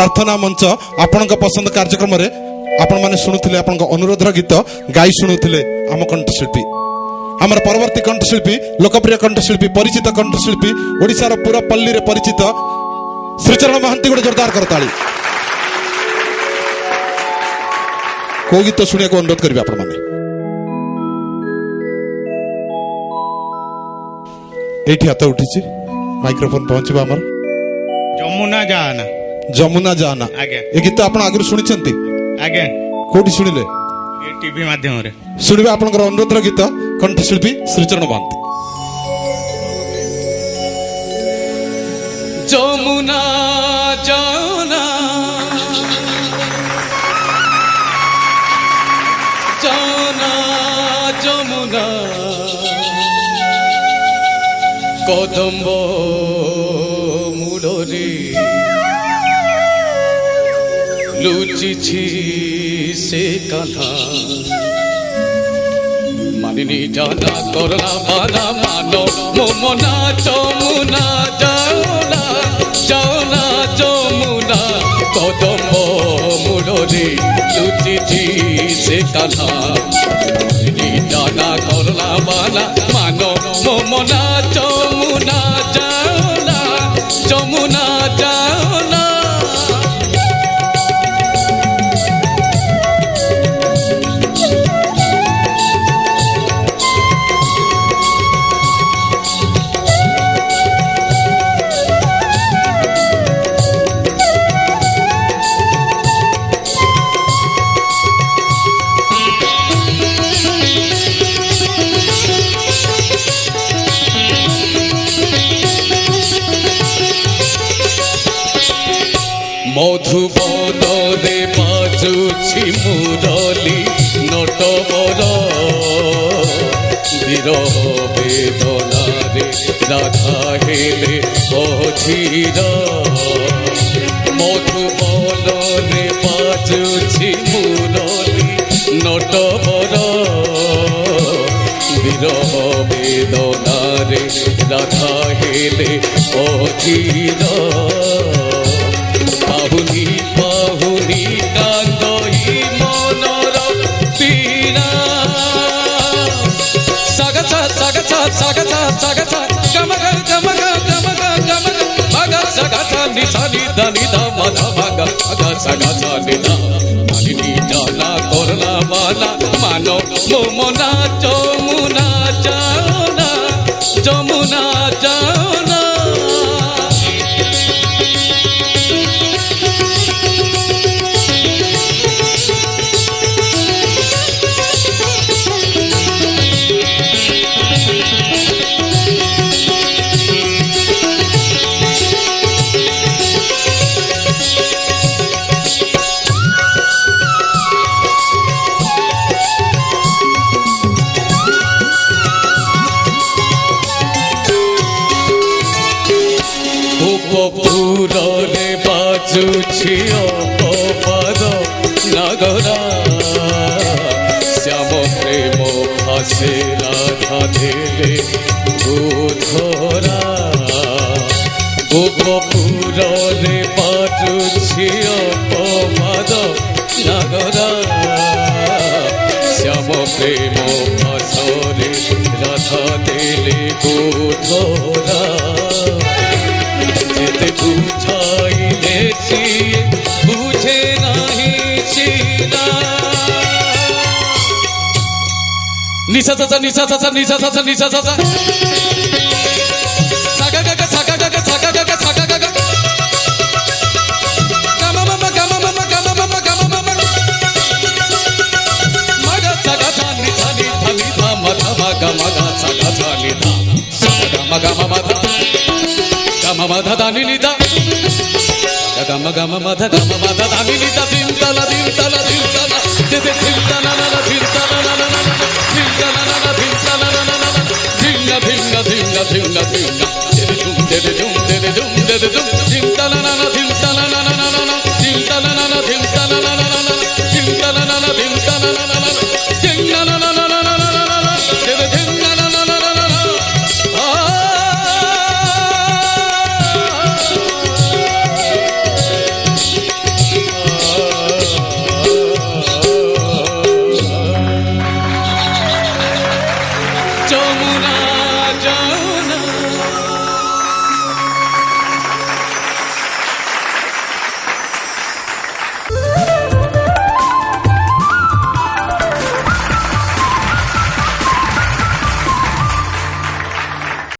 प्रार्थना मंच आपण पसंद कार्यक्रम रे आपण माने शुणुथिले आपण अनुरोधर गीत गाई शुणुथिले आम कंठशिल्पी आमर परवर्ती कंठशिल्पी लोकप्रिय कंठशिल्पी परिचित कंठशिल्पी ओडिशार पूरा पल्ली रे परिचित श्रीचरण महांती गोटे जोरदार करताली को गीत शुणिया को अनुरोध करिवे आपण माने एठी हाथ उठिछि माइक्रोफोन पहुंचबा हमर जमुना जाना जमुना जाना आगे ए गीत आपण आगु शुनिछंती आगे कोठी शुनिले ये टीवी माध्यम रे शुणिबा आपनकर अनुरोधर गीत कंठशिल्पी श्रीचरण महांती जमुना जाना जाना जमुना कदम्ब मूलरे लुचिछि से कान्हा मानिनी जाना करना माना मानो मोमना जमुना जाना जाना जमुना कदम्ब मूलरे लुचिछि से कान्हा मानिनी जाना करना माना मानो मोमना जमुना जाना जमुना जाना मधुबने बाजुछि मुरली नटवर विरह वेदनारे राधा हेले अधीर मधुबने बाजुछि मुरली नटवर विरह वेदनारे राधा हेले अधीर पाहुनी पाहुनी कांदई मनर पीड़ा सागचा सागचा सागचा सागचा गमगा गमगा गमगा गमगा मगा सागचा निशानी दानिदा मधा मगा मगा सागचा निदा मानिनी जाना करना माना मानो मोमना जमुना जाना जमुना जाना পুরনে বাজুছি অপবাদ নাগরা শ্যাম প্রেম ফাঁসে রাধা দেলে গোধরা পুরনে বাজুছি অপবাদ নাগরা শ্যাম প্রেম ফাঁসরে রাধা দেলে গোধরা বুঝাইলে বুঝে নাহি চিনা নিশা চাচা নিশা চাচা নিশা চাচা নিশা চাচা সাগা গাগা সাগা গাগা সাগা গাগা সাগা গাগা গামা মামা গামা মামা গামা মামা গামা মামা মাগা সাগা ধানি ধানি ধানি ধা মাধা মাগা মাগা সাগা ধানি ধা সাগা মাগা মামা ধা gama madha dani nida gama gama madha dani nida dintala dintala dintala dede dintala na na dintala na na na dintala na na dintala na na na dinga dinga dinga dinga dinga dede dum dede dum dede dum dede dum dintala na na